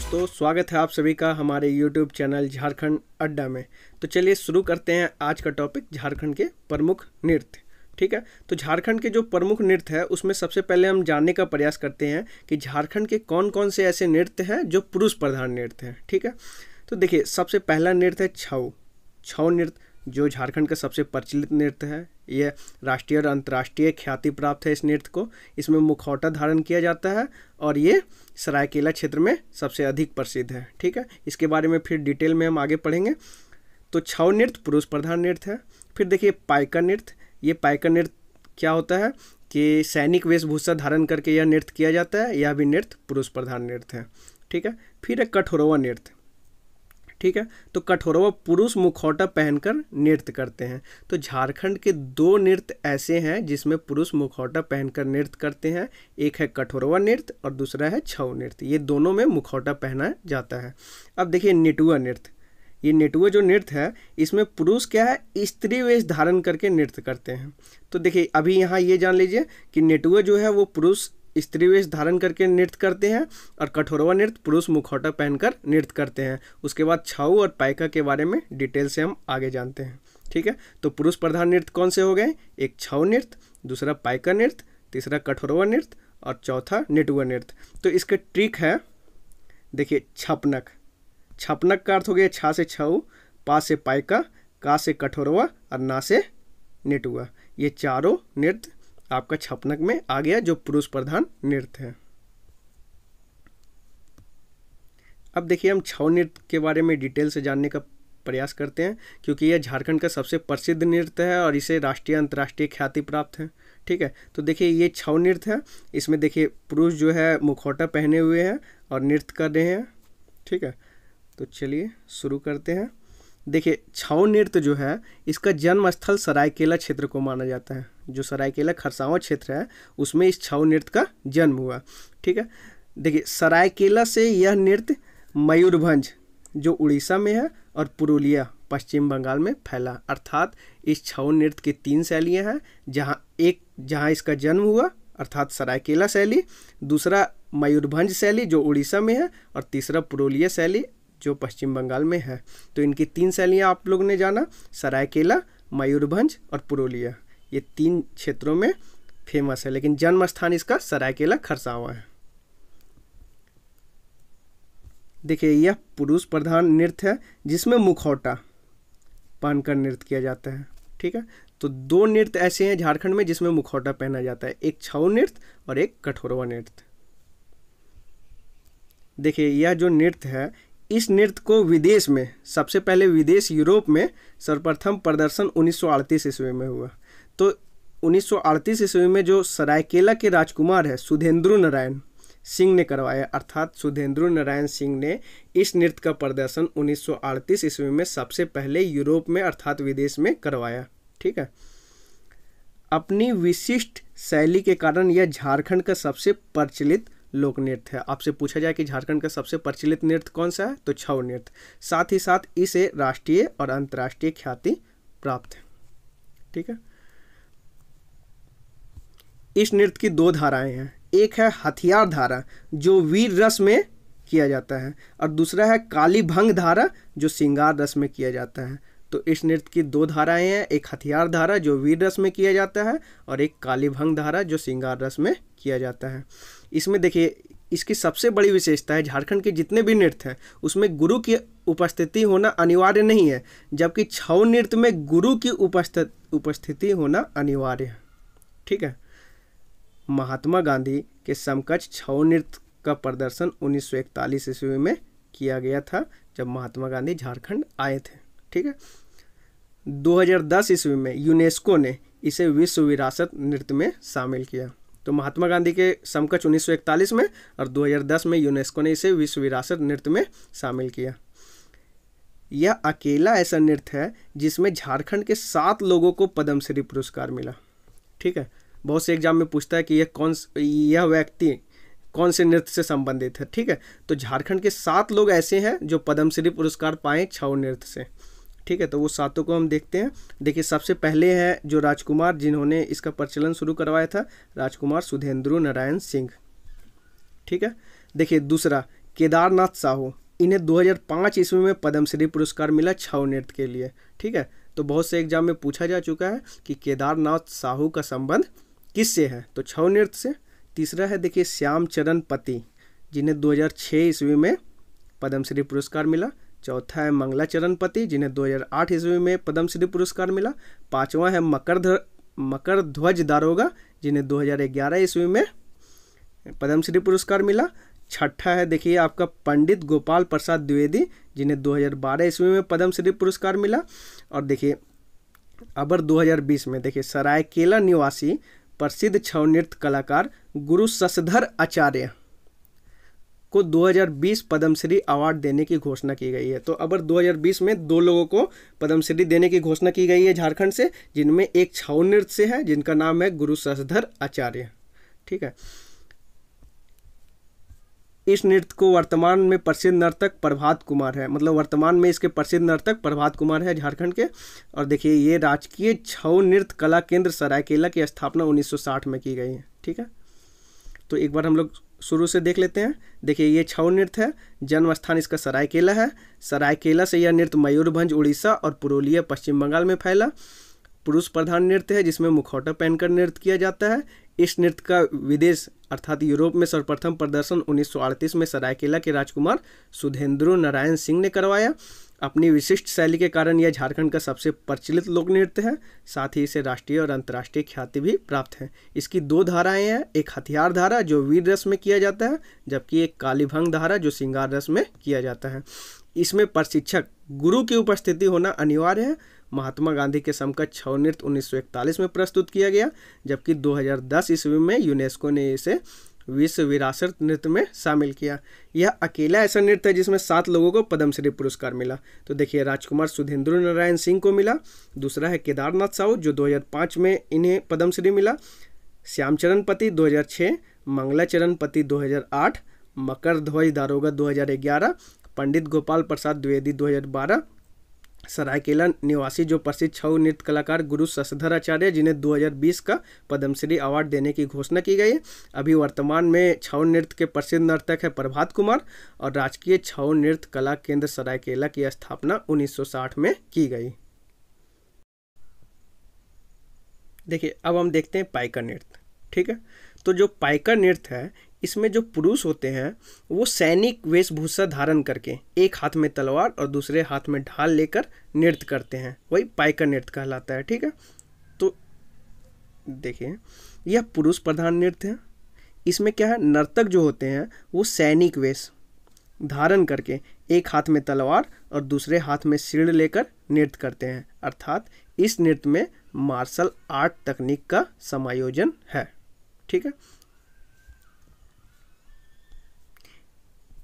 दोस्तों, स्वागत है आप सभी का हमारे YouTube चैनल झारखंड अड्डा में। तो चलिए शुरू करते हैं आज का टॉपिक, झारखंड के प्रमुख नृत्य। ठीक है, तो झारखंड के जो प्रमुख नृत्य है उसमें सबसे पहले हम जानने का प्रयास करते हैं कि झारखंड के कौन कौन से ऐसे नृत्य हैं जो पुरुष प्रधान नृत्य हैं। ठीक है, तो देखिए सबसे पहला नृत्य है छऊ। छऊ नृत्य जो झारखंड का सबसे प्रचलित नृत्य है, यह राष्ट्रीय और अंतर्राष्ट्रीय ख्याति प्राप्त है। इस नृत्य को इसमें मुखौटा धारण किया जाता है और ये सरायकेला क्षेत्र में सबसे अधिक प्रसिद्ध है। ठीक है, इसके बारे में फिर डिटेल में हम आगे पढ़ेंगे। तो छऊ नृत्य पुरुष प्रधान नृत्य है। फिर देखिए पाइका नृत्य। ये पाइका नृत्य क्या होता है कि सैनिक वेशभूषा धारण करके यह नृत्य किया जाता है। यह भी नृत्य पुरुष प्रधान नृत्य है। ठीक है, फिर एक कठोरवा नृत्य। ठीक है, तो कठोरवा पुरुष मुखौटा पहनकर नृत्य करते हैं। तो झारखंड के दो नृत्य ऐसे हैं जिसमें पुरुष मुखौटा पहनकर नृत्य करते हैं। एक है कठोरवा नृत्य और दूसरा है छऊ नृत्य। ये दोनों में मुखौटा पहना जाता है। अब देखिए नेटुआ नृत्य। ये नेटुआ जो नृत्य है इसमें पुरुष क्या है, स्त्री वेश धारण करके नृत्य करते हैं। तो देखिए अभी यहाँ ये जान लीजिए कि नेटुआ जो है वो पुरुष स्त्री वेश धारण करके नृत्य करते हैं और कठोरवा नृत्य पुरुष मुखौटा पहनकर नृत्य करते हैं। उसके बाद छऊ और पाइका के बारे में डिटेल से हम आगे जानते हैं। ठीक है, तो पुरुष प्रधान नृत्य कौन से हो गए, एक छऊ नृत्य, दूसरा पाइका नृत्य, तीसरा कठोरवा नृत्य और चौथा नेटुआ नृत्य। तो इसके ट्रिक है, देखिए छपनक। छपनक का अर्थ हो गया छा से छऊ, पा से पाइका, का से कठोरवा और ना से नेटुआ। ये चारों नृत्य आपका छपनक में आ गया जो पुरुष प्रधान नृत्य है। अब देखिए हम छऊ नृत्य के बारे में डिटेल से जानने का प्रयास करते हैं क्योंकि यह झारखंड का सबसे प्रसिद्ध नृत्य है और इसे राष्ट्रीय अंतर्राष्ट्रीय ख्याति प्राप्त है। ठीक है, तो देखिए ये छऊ नृत्य है। इसमें देखिए पुरुष जो है मुखौटा पहने हुए हैं और नृत्य कर रहे हैं। ठीक है, तो चलिए शुरू करते हैं। देखिए छऊ नृत्य जो है इसका जन्म स्थल सरायकेला क्षेत्र को माना जाता है। जो सरायकेला खरसावां क्षेत्र है उसमें इस छऊ नृत्य का जन्म हुआ। ठीक है, देखिए सरायकेला से यह नृत्य मयूरभंज जो उड़ीसा में है और पुरुलिया पश्चिम बंगाल में फैला। अर्थात इस छऊ नृत्य की 3 शैलियाँ हैं, जहाँ इसका जन्म हुआ अर्थात सरायकेला शैली, दूसरा मयूरभंज शैली जो उड़ीसा में है और तीसरा पुरुलिया शैली जो पश्चिम बंगाल में है। तो इनकी 3 शैलियाँ आप लोगों ने जाना, सरायकेला, मयूरभंज और पुरुलिया। ये 3 क्षेत्रों में फेमस है, लेकिन जन्म स्थान इसका सरायकेला खरसावां है। देखिए यह पुरुष प्रधान नृत्य है जिसमें मुखौटा पहनकर नृत्य किया जाता है। ठीक है, तो 2 नृत्य ऐसे हैं झारखंड में जिसमें मुखौटा पहना जाता है, एक छऊ नृत्य और एक कठोरवा नृत्य। देखिए यह जो नृत्य है इस नृत्य को विदेश में सबसे पहले विदेश यूरोप में सर्वप्रथम प्रदर्शन 1938 ईस्वी में हुआ। तो 1938 ईस्वी में जो सरायकेला के राजकुमार है सुधेंद्र नारायण सिंह ने करवाया। अर्थात सुधेंद्र नारायण सिंह ने इस नृत्य का प्रदर्शन 1938 ईस्वी में सबसे पहले यूरोप में अर्थात विदेश में करवाया। ठीक है, अपनी विशिष्ट शैली के कारण यह झारखंड का सबसे प्रचलित लोक नृत्य है। आपसे पूछा जाए कि झारखंड का सबसे प्रचलित नृत्य कौन सा है, तो छऊ नृत्य। साथ ही साथ इसे राष्ट्रीय और अंतर्राष्ट्रीय ख्याति प्राप्त है। ठीक है, इस नृत्य की 2 धाराएं हैं। एक है हथियार धारा जो वीर रस में किया जाता है और दूसरा है काली भंग धारा जो श्रृंगार रस में किया जाता है। तो इस नृत्य की 2 धाराएं हैं, एक हथियार धारा जो वीर रस में किया जाता है और एक काली भंग धारा जो श्रृंगार रस में किया जाता है। इसमें देखिए इसकी सबसे बड़ी विशेषता है झारखंड के जितने भी नृत्य हैं उसमें गुरु की उपस्थिति होना अनिवार्य नहीं है, जबकि छऊ नृत्य में गुरु की उपस्थिति होना अनिवार्य है। ठीक है, महात्मा गांधी के समकक्ष छऊ नृत्य का प्रदर्शन 1941 ईस्वी में किया गया था जब महात्मा गांधी झारखंड आए थे। ठीक है, 2010 ईस्वी में यूनेस्को ने इसे विश्व विरासत नृत्य में शामिल किया। तो महात्मा गांधी के समकक्ष 1941 में और 2010 में यूनेस्को ने इसे विश्व विरासत नृत्य में शामिल किया। यह अकेला ऐसा नृत्य है जिसमें झारखंड के 7 लोगों को पद्मश्री पुरस्कार मिला। ठीक है, बहुत से एग्जाम में पूछता है कि यह व्यक्ति कौन से नृत्य से संबंधित है। ठीक है, तो झारखंड के 7 लोग ऐसे हैं जो पद्मश्री पुरस्कार पाए छऊ नृत्य से। ठीक है, तो वो 7 को हम देखते हैं। देखिए सबसे पहले है जो राजकुमार जिन्होंने इसका प्रचलन शुरू करवाया था, राजकुमार सुधेंद्र नारायण सिंह। ठीक है, देखिए दूसरा केदारनाथ साहू, इन्हें 2005 ईस्वी में पद्मश्री पुरस्कार मिला छऊ नृत्य के लिए। ठीक है, तो बहुत से एग्जाम में पूछा जा चुका है कि केदारनाथ साहू का संबंध किससे है, तो छऊ नृत्य से। तीसरा है देखिए श्यामचरण पति, जिन्हें 2006 ईस्वी में पद्मश्री पुरस्कार मिला। चौथा है मंगलाचरण पति, जिन्हें 2008 ईस्वी में पद्मश्री पुरस्कार मिला। पांचवा है मकर ध्वज दारोगा, जिन्हें 2011 ईस्वी में पद्मश्री पुरस्कार मिला। छठा है देखिए आपका पंडित गोपाल प्रसाद द्विवेदी, जिन्हें 2012 ईस्वी में पद्मश्री पुरस्कार मिला। और देखिए अबर 2020 में देखिए सरायकेला निवासी प्रसिद्ध छऊ नृत्य कलाकार गुरु शशधर आचार्य को 2020 पद्मश्री अवार्ड देने की घोषणा की गई है। तो अबर 2020 में 2 लोगों को पद्मश्री देने की घोषणा की गई है झारखंड से, जिनमें एक छऊ नृत्य से है जिनका नाम है गुरु शशधर आचार्य। ठीक है, इस नृत्य को वर्तमान में प्रसिद्ध नर्तक प्रभात कुमार है, मतलब वर्तमान में इसके प्रसिद्ध नर्तक प्रभात कुमार है झारखंड के। और देखिए ये राजकीय छऊ नृत्य कला केंद्र सरायकेला की स्थापना 1960 में की गई है। ठीक है, तो एक बार हम लोग शुरू से देख लेते हैं। देखिए ये छऊ नृत्य है, जन्म स्थान इसका सरायकेला है। सरायकेला से यह नृत्य मयूरभंज उड़ीसा और पुरुलिया पश्चिम बंगाल में फैला। पुरुष प्रधान नृत्य है, जिसमें मुखौटा पहनकर नृत्य किया जाता है। इस नृत्य का विदेश अर्थात यूरोप में सर्वप्रथम प्रदर्शन 1938 में सरायकेला के राजकुमार सुधेंद्र नारायण सिंह ने करवाया। अपनी विशिष्ट शैली के कारण यह झारखंड का सबसे प्रचलित लोक नृत्य है। साथ ही इसे राष्ट्रीय और अंतर्राष्ट्रीय ख्याति भी प्राप्त है। इसकी 2 धाराएं हैं, एक हथियार धारा जो वीर रस में किया जाता है, जबकि एक कालीभंग धारा जो श्रृंगार रस में किया जाता है। इसमें प्रशिक्षक गुरु की उपस्थिति होना अनिवार्य है। महात्मा गांधी के समकक्ष छऊ नृत्य 1941 में प्रस्तुत किया गया, जबकि 2010 ईस्वी में यूनेस्को ने इसे विश्व विरासत नृत्य में शामिल किया। यह अकेला ऐसा नृत्य है जिसमें 7 लोगों को पद्मश्री पुरस्कार मिला। तो देखिए राजकुमार सुधेंद्र नारायण सिंह को मिला। दूसरा है केदारनाथ साहू जो 2005 में इन्हें पद्मश्री मिला। श्यामचरण पति 2006, मंगलाचरण पति 2008, मकर ध्वज दारोगा 2011, पंडित गोपाल प्रसाद द्विवेदी 2012, सरायकेला निवासी जो प्रसिद्ध छऊ नृत्य कलाकार गुरु शशधर आचार्य, जिन्हें 2020 का पद्मश्री अवार्ड देने की घोषणा की गई है। अभी वर्तमान में छऊ नृत्य के प्रसिद्ध नर्तक है प्रभात कुमार। और राजकीय छऊ नृत्य कला केंद्र सरायकेला की स्थापना 1960 में की गई। देखिए अब हम देखते हैं पाइका नृत्य। ठीक है, तो जो पाइका नृत्य है इसमें जो पुरुष होते हैं वो सैनिक वेशभूषा धारण करके एक हाथ में तलवार और दूसरे हाथ में ढाल लेकर नृत्य करते हैं, वही पाइका नृत्य कहलाता है। ठीक है, तो देखिए यह पुरुष प्रधान नृत्य है। इसमें क्या है, नर्तक जो होते हैं वो सैनिक वेश धारण करके एक हाथ में तलवार और दूसरे हाथ में शील्ड लेकर नृत्य करते हैं। अर्थात इस नृत्य में मार्शल आर्ट तकनीक का समायोजन है। ठीक है,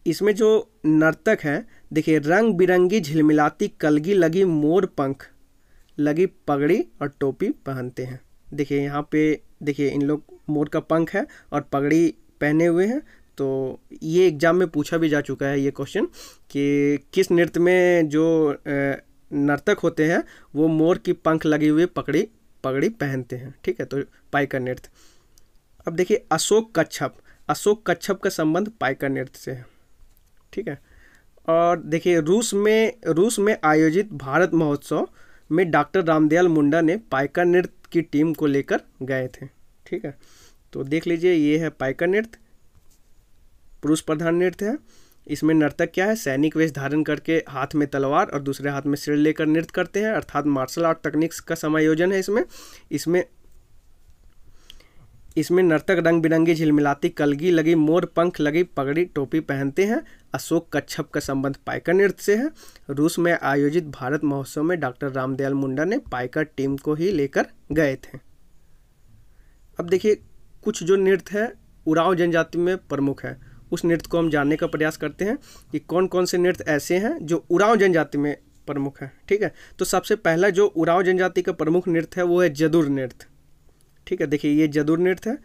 इसमें जो नर्तक हैं देखिए रंग बिरंगी झिलमिलाती कलगी लगी मोर पंख लगी पगड़ी और टोपी पहनते हैं। देखिए यहाँ पे देखिए इन लोग मोर का पंख है और पगड़ी पहने हुए हैं। तो ये एग्जाम में पूछा भी जा चुका है ये क्वेश्चन कि किस नृत्य में जो नर्तक होते हैं वो मोर की पंख लगी हुई पगड़ी पहनते हैं। ठीक है, तो पाइका नृत्य। अब देखिए अशोक कच्छप का संबंध पाइका नृत्य से है। ठीक है, और देखिए रूस में आयोजित भारत महोत्सव में डॉक्टर रामदयाल मुंडा ने पाइका नृत्य की टीम को लेकर गए थे। ठीक है, तो देख लीजिए ये है पाइका नृत्य, पुरुष प्रधान नृत्य है। इसमें नर्तक क्या है, सैनिक वेश धारण करके हाथ में तलवार और दूसरे हाथ में शील्ड लेकर नृत्य करते हैं, अर्थात मार्शल आर्ट तकनीक्स का समायोजन है इसमें नर्तक रंग बिरंगी झिलमिलाती कलगी लगी मोर पंख लगी पगड़ी टोपी पहनते हैं। अशोक कच्छप का संबंध पाइका नृत्य से है। रूस में आयोजित भारत महोत्सव में डॉक्टर रामदयाल मुंडा ने पाइका टीम को ही लेकर गए थे। अब देखिए कुछ जो नृत्य है उरांव जनजाति में प्रमुख है, उस नृत्य को हम जानने का प्रयास करते हैं कि कौन कौन से नृत्य ऐसे हैं जो उरांव जनजाति में प्रमुख है। ठीक है, तो सबसे पहला जो उरांव जनजाति का प्रमुख नृत्य है वो है जदुर नृत्य। ठीक है, देखिए ये जदुर नृत्य है,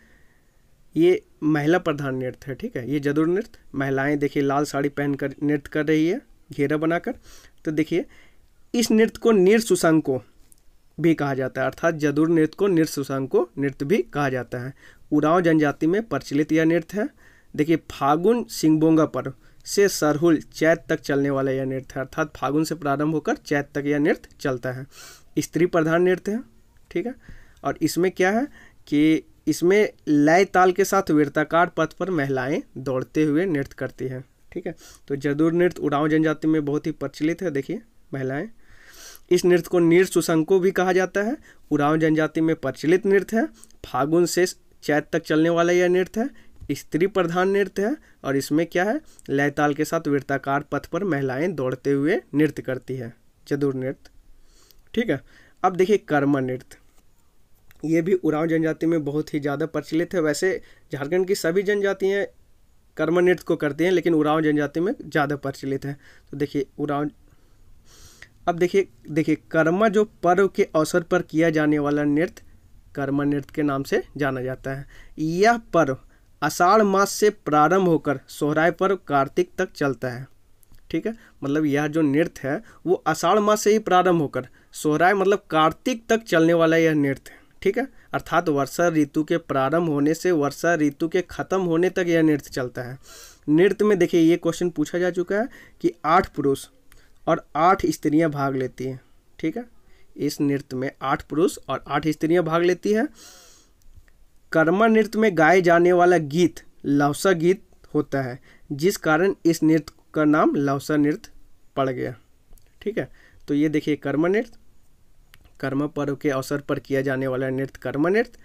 ये महिला प्रधान नृत्य है। ठीक है, ये जदुर नृत्य, महिलाएं देखिए लाल साड़ी पहनकर नृत्य कर रही है घेरा बनाकर। तो देखिए इस नृत्य को निरसुसंको भी कहा जाता है, अर्थात जदुर नृत्य को निरसुसंको नृत्य भी कहा जाता है। उरांव जनजाति में प्रचलित यह नृत्य है। देखिए फागुन सिंगबोंगा पर्व से सरहुल चैत तक चलने वाला यह नृत्य है, अर्थात फागुन से प्रारंभ होकर चैत तक यह नृत्य चलता है। स्त्री प्रधान नृत्य है, ठीक है। और इसमें क्या है कि इसमें लय ताल के साथ वृत्ताकार पथ पर महिलाएं दौड़ते हुए नृत्य करती हैं, ठीक है। तो जदुर नृत्य उरांव जनजाति में बहुत ही प्रचलित है। देखिए महिलाएं, इस नृत्य को नीर सुशंको भी कहा जाता है। उरांव जनजाति में प्रचलित नृत्य है। फागुन से चैत तक चलने वाला यह नृत्य है। स्त्री प्रधान नृत्य है और इसमें क्या है, लय ताल के साथ वृत्ताकार पथ पर महिलाएं दौड़ते हुए नृत्य करती है, जदुर नृत्य, ठीक है। अब देखिए कर्मा नृत्य, ये भी उरांव जनजाति में बहुत ही ज़्यादा प्रचलित है। वैसे झारखंड की सभी जनजातियाँ कर्मा नृत्य को करती हैं, लेकिन उरांव जनजाति में ज़्यादा प्रचलित है। तो देखिए उरांव, अब देखिए कर्मा जो पर्व के अवसर पर किया जाने वाला नृत्य कर्मा नृत्य के नाम से जाना जाता है। यह पर्व आषाढ़ मास से प्रारंभ होकर सोहराय पर्व कार्तिक तक चलता है, ठीक है। मतलब यह जो नृत्य है वो आषाढ़ मास से ही प्रारंभ होकर सोहराय मतलब कार्तिक तक चलने वाला यह नृत्य है, ठीक है। अर्थात वर्षा ऋतु के प्रारंभ होने से वर्षा ऋतु के खत्म होने तक यह नृत्य चलता है। नृत्य में देखिए ये क्वेश्चन पूछा जा चुका है कि 8 पुरुष और 8 स्त्रियां भाग लेती हैं, ठीक है। इस नृत्य में 8 पुरुष और 8 स्त्रियां भाग लेती है। कर्मा नृत्य में गाए जाने वाला गीत लवसा गीत होता है, जिस कारण इस नृत्य का नाम लवसा नृत्य पड़ गया, ठीक है। तो ये देखिए कर्मा नृत्य, कर्मा पर्व के अवसर पर किया जाने वाला नृत्य कर्मा नृत्य।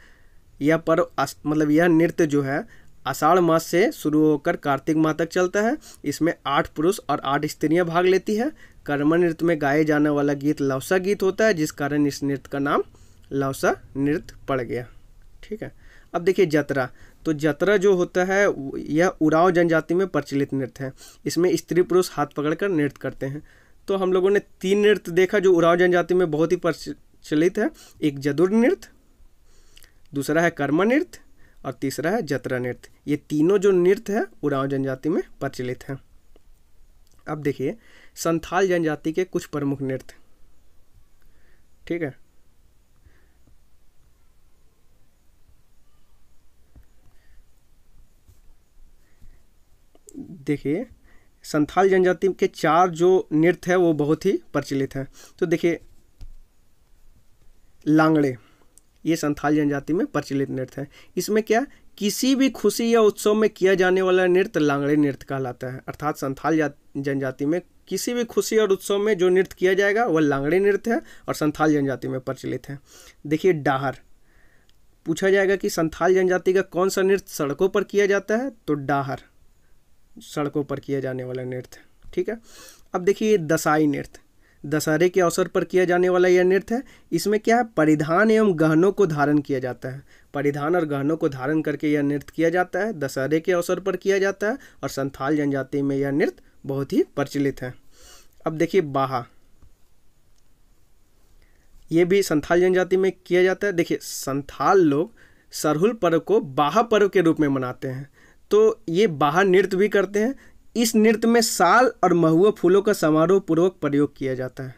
यह पर्व मतलब यह नृत्य जो है आषाढ़ मास से शुरू होकर कार्तिक माह तक चलता है। इसमें 8 पुरुष और 8 स्त्रियां भाग लेती है। कर्मा नृत्य में गाए जाने वाला गीत लवसा गीत होता है, जिस कारण इस नृत्य का नाम लवसा नृत्य पड़ गया, ठीक है। अब देखिए जतरा, तो जतरा जो होता है यह उरांव जनजाति में प्रचलित नृत्य है। इसमें स्त्री पुरुष हाथ पकड़कर नृत्य करते हैं। तो हम लोगों ने 3 नृत्य देखा जो उरांव जनजाति में बहुत ही प्रचलित है। एक जदुर नृत्य, दूसरा है कर्मा नृत्य और तीसरा है जतरा नृत्य। ये तीनों जो नृत्य है उरांव जनजाति में प्रचलित हैं। अब देखिए संथाल जनजाति के कुछ प्रमुख नृत्य, ठीक है। देखिए संथाल जनजाति के 4 जो नृत्य है वो बहुत ही प्रचलित है। तो देखिए लांगड़े, ये संथाल जनजाति में प्रचलित नृत्य है। इसमें क्या, किसी भी खुशी या उत्सव में किया जाने वाला नृत्य लांगड़े नृत्य कहलाता है। अर्थात संथाल जनजाति में किसी भी खुशी और उत्सव में जो नृत्य किया जाएगा वह लांगड़े नृत्य है और संथाल जनजाति में प्रचलित है। देखिए डाहर, पूछा जाएगा कि संथाल जनजाति का कौन सा नृत्य सड़कों पर किया जाता है, तो डाहर सड़कों पर किया जाने वाला नृत्य, ठीक है। अब देखिए दसाई नृत्य, दशहरे के अवसर पर किया जाने वाला यह नृत्य है। इसमें क्या है, परिधान एवं गहनों को धारण किया जाता है। परिधान और गहनों को धारण करके यह नृत्य किया जाता है। दशहरे के अवसर पर किया जाता है और संथाल जनजाति में यह नृत्य बहुत ही प्रचलित है। अब देखिए बाहा, ये भी संथाल जनजाति में किया जाता है। देखिए संथाल लोग सरहुल पर्व को बाहा पर्व के रूप में मनाते हैं, तो ये बाहा नृत्य भी करते हैं। इस नृत्य में साल और महुआ फूलों का समारोह पूर्वक प्रयोग किया जाता है।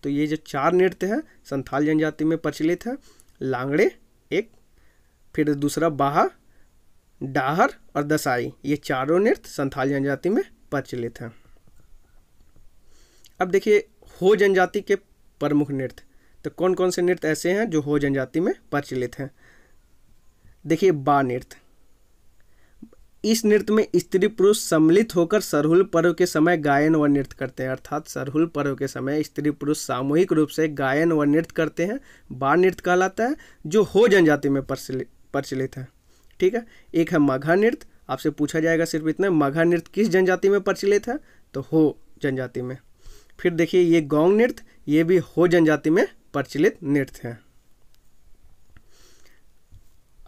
तो ये जो 4 नृत्य है संथाल जनजाति में प्रचलित है, लांगड़े एक, फिर दूसरा बाहा, डाहर और दसाई, ये चारों नृत्य संथाल जनजाति में प्रचलित हैं। अब देखिए हो जनजाति के प्रमुख नृत्य, तो कौन कौन से नृत्य ऐसे हैं जो हो जनजाति में प्रचलित हैं। देखिए बा नृत्य, इस नृत्य में स्त्री पुरुष सम्मिलित होकर सरहुल पर्व के समय गायन व नृत्य करते हैं। अर्थात सरहुल पर्व के समय स्त्री पुरुष सामूहिक रूप से गायन व नृत्य करते हैं, बा नृत्य कहलाता है, जो हो जनजाति में प्रचलित है, ठीक है। एक है मघा नृत्य, आपसे पूछा जाएगा सिर्फ इतना, मघा नृत्य किस जनजाति में प्रचलित है, तो हो जनजाति में। फिर देखिए ये गौंग नृत्य, ये भी हो जनजाति में प्रचलित नृत्य है।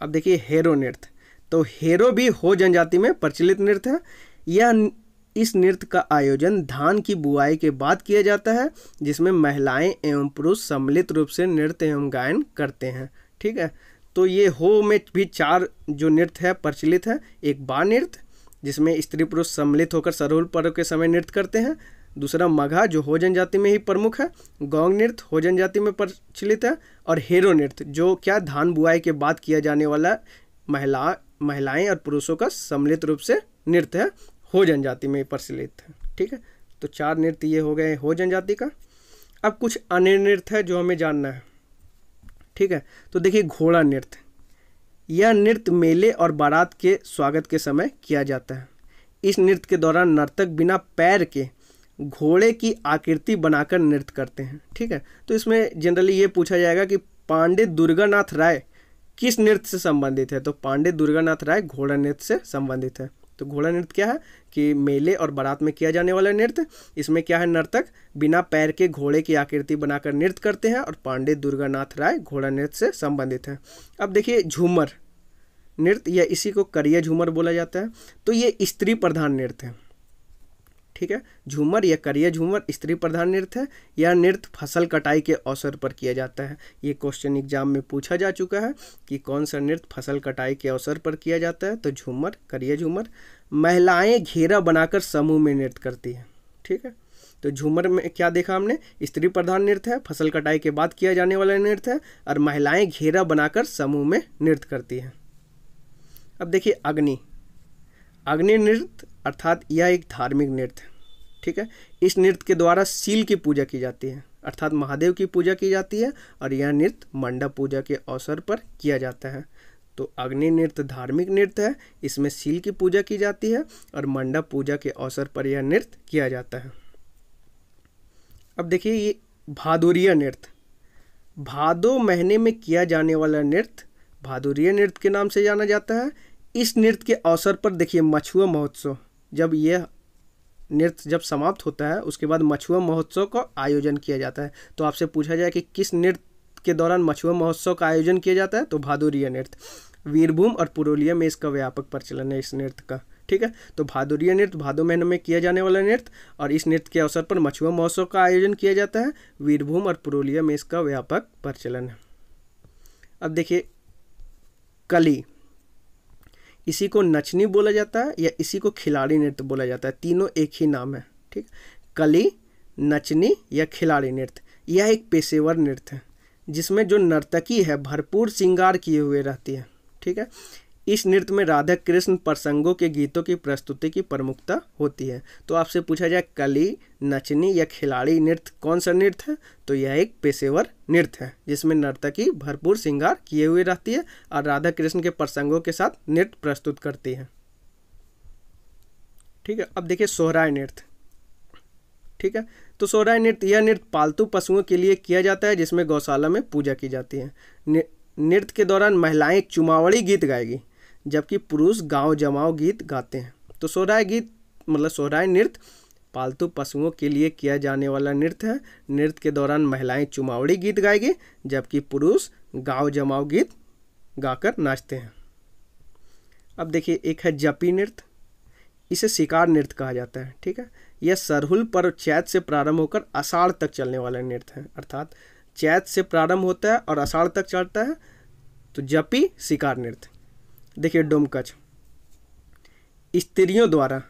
अब देखिए हेरो नृत्य, तो हेरो भी हो जनजाति में प्रचलित नृत्य है। यह इस नृत्य का आयोजन धान की बुआई के बाद किया जाता है, जिसमें महिलाएं एवं पुरुष सम्मिलित रूप से नृत्य एवं गायन करते हैं, ठीक है। तो ये हो में भी 4 जो नृत्य है प्रचलित है। एक बा नृत्य, जिसमें स्त्री पुरुष सम्मिलित होकर सरहुल पर्व के समय नृत्य करते हैं। दूसरा मघा, जो हो जनजाति में ही प्रमुख है। गौंग नृत्य हो जनजाति में प्रचलित है। और हेरो नृत्य, जो क्या धान बुआई के बाद किया जाने वाला महिलाएं और पुरुषों का सम्मिलित रूप से नृत्य है, हो जनजाति में परिचालित है। ठीक है, तो 4 नृत्य ये हो गए हो जनजाति का। अब कुछ अन्य नृत्य है जो हमें जानना है। ठीक है, तो देखिए घोड़ा नृत्य, यह नृत्य मेले और बारात के स्वागत के समय किया जाता है। इस नृत्य के दौरान नर्तक बिना पैर के घोड़े की आकृति बनाकर नृत्य करते हैं। ठीक है, तो इसमें जनरली ये पूछा जाएगा कि पंडित दुर्गानाथ राय किस नृत्य से संबंधित है, तो पंडित दुर्गानाथ राय घोड़ा नृत्य से संबंधित है। तो घोड़ा नृत्य क्या है कि मेले और बारात में किया जाने वाला नृत्य। इसमें क्या है, नर्तक बिना पैर के घोड़े की आकृति बनाकर नृत्य करते हैं और पंडित दुर्गानाथ राय घोड़ा नृत्य से संबंधित है। अब देखिए झूमर नृत्य, या इसी को करिया झूमर बोला जाता है, तो ये स्त्री प्रधान नृत्य है। ठीक है, झूमर या करिया झूमर स्त्री प्रधान नृत्य है। यह नृत्य फसल कटाई के अवसर पर किया जाता है। ये क्वेश्चन एग्जाम में पूछा जा चुका है कि कौन सा नृत्य फसल कटाई के अवसर पर किया जाता है, तो झूमर, करिया झूमर। महिलाएं घेरा बनाकर समूह में नृत्य करती हैं। ठीक है, तो झूमर में क्या देखा हमने, स्त्री प्रधान नृत्य है, फसल कटाई के बाद किया जाने वाला नृत्य है, और महिलाएं घेरा बनाकर समूह में नृत्य करती हैं। अब देखिए अग्नि नृत्य, अर्थात यह एक धार्मिक नृत्य है। ठीक है, इस नृत्य के द्वारा सील की पूजा की जाती है, अर्थात महादेव की पूजा की जाती है, और यह नृत्य मंडप पूजा के अवसर पर किया जाता है। तो अग्नि नृत्य धार्मिक नृत्य है, इसमें सील की पूजा की जाती है और मंडप पूजा के अवसर पर यह नृत्य किया जाता है। अब देखिए ये भादुरिया नृत्य, भादो महीने में किया जाने वाला नृत्य भादुरिया नृत्य के नाम से जाना जाता है। इस नृत्य के अवसर पर देखिए मछुआ महोत्सव, जब यह नृत्य जब समाप्त होता है उसके बाद मछुआ महोत्सव का आयोजन किया जाता है। तो आपसे पूछा जाए कि किस नृत्य के दौरान मछुआ महोत्सव का आयोजन किया जाता है, तो भादुरिया नृत्य। वीरभूम और पुरुलिया में इसका व्यापक प्रचलन है इस नृत्य का। ठीक है, तो भादुरिया नृत्य भादो महीने में किया जाने वाला नृत्य, और इस नृत्य के अवसर पर मछुआ महोत्सव का आयोजन किया जाता है। वीरभूम और पुरुलिया में इसका व्यापक प्रचलन है। अब देखिए कली, इसी को नचनी बोला जाता है या इसी को खिलाड़ी नृत्य बोला जाता है, तीनों एक ही नाम है। ठीक, कली, नचनी या खिलाड़ी नृत्य, यह एक पेशेवर नृत्य है जिसमें जो नर्तकी है भरपूर श्रृंगार किए हुए रहती है। ठीक है, इस नृत्य में राधा कृष्ण प्रसंगों के गीतों की प्रस्तुति की प्रमुखता होती है। तो आपसे पूछा जाए कली, नचनी या खिलाड़ी नृत्य कौन सा नृत्य है, तो यह एक पेशेवर नृत्य है जिसमें नर्तकी भरपूर श्रृंगार किए हुए रहती है और राधा कृष्ण के प्रसंगों के साथ नृत्य प्रस्तुत करती है। ठीक है, अब देखिए सोहराय नृत्य। ठीक है, तो सोहराय नृत्य, यह नृत्य पालतू पशुओं के लिए किया जाता है जिसमें गौशाला में पूजा की जाती है। नृत्य के दौरान महिलाएं चुमावड़ी गीत गाएगी जबकि पुरुष गांव जमाव गीत गाते हैं। तो सोहराय गीत मतलब सोहराय नृत्य पालतू पशुओं के लिए किया जाने वाला नृत्य है। नृत्य के दौरान महिलाएं चुमावड़ी गीत गाएगी जबकि पुरुष गांव जमाव गीत गाकर नाचते हैं। अब देखिए एक है जपी नृत्य, इसे शिकार नृत्य कहा जाता है। ठीक है, यह सरहुल पर चैत से प्रारंभ होकर आषाढ़ तक चलने वाला नृत्य है, अर्थात चैत से प्रारंभ होता है और आषाढ़ तक चलता है। तो जपी शिकार नृत्य। देखिए डोमकच, स्त्रियों द्वारा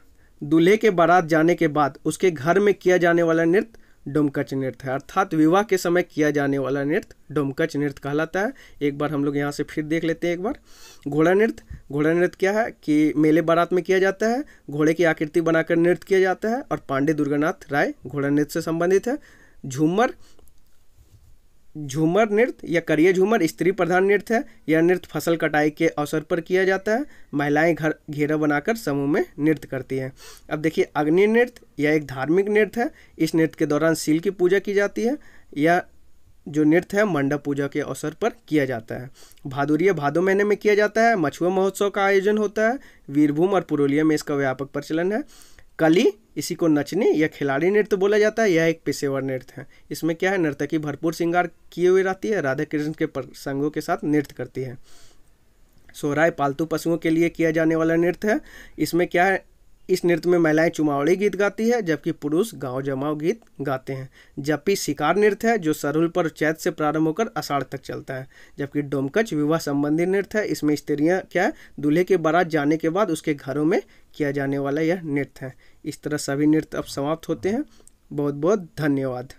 दूल्हे के बारात जाने के बाद उसके घर में किया जाने वाला नृत्य डोमकच नृत्य है, अर्थात विवाह के समय किया जाने वाला नृत्य डोमकच नृत्य कहलाता है। एक बार हम लोग यहाँ से फिर देख लेते हैं एक बार। घोड़ा नृत्य, घोड़ा नृत्य क्या है कि मेले बारात में किया जाता है, घोड़े की आकृति बनाकर नृत्य किया जाता है और पंडित दुर्गानाथ राय घोड़ा नृत्य से संबंधित है। झूमर नृत्य या करिया झूमर स्त्री प्रधान नृत्य है। यह नृत्य फसल कटाई के अवसर पर किया जाता है। महिलाएं घेरा बनाकर समूह में नृत्य करती हैं। अब देखिए अग्नि नृत्य, यह एक धार्मिक नृत्य है। इस नृत्य के दौरान सील की पूजा की जाती है। यह जो नृत्य है मंडप पूजा के अवसर पर किया जाता है। भादुरिया भादो महीने में किया जाता है। मछुआ महोत्सव का आयोजन होता है। वीरभूम और पुरुलिया में इसका व्यापक प्रचलन है। कली, इसी को नचनी या खिलाड़ी नृत्य बोला जाता है। यह एक पेशेवर नृत्य है। इसमें क्या है, नर्तकी भरपूर श्रृंगार किए हुए रहती है, राधा कृष्ण के प्रसंगों के साथ नृत्य करती है। सोहराय पालतू पशुओं के लिए किया जाने वाला नृत्य है। इसमें क्या है, इस नृत्य में महिलाएं चुमावड़ी गीत गाती है जबकि पुरुष गांव जमाव गीत गाते हैं। जपी शिकार नृत्य है जो सरहुल पर चैत से प्रारंभ होकर आषाढ़ तक चलता है। जबकि डोमकच विवाह संबंधी नृत्य है। इसमें स्त्रियां क्या है, दूल्हे के बारात जाने के बाद उसके घरों में किया जाने वाला यह नृत्य है। इस तरह सभी नृत्य अब समाप्त होते हैं। बहुत बहुत धन्यवाद।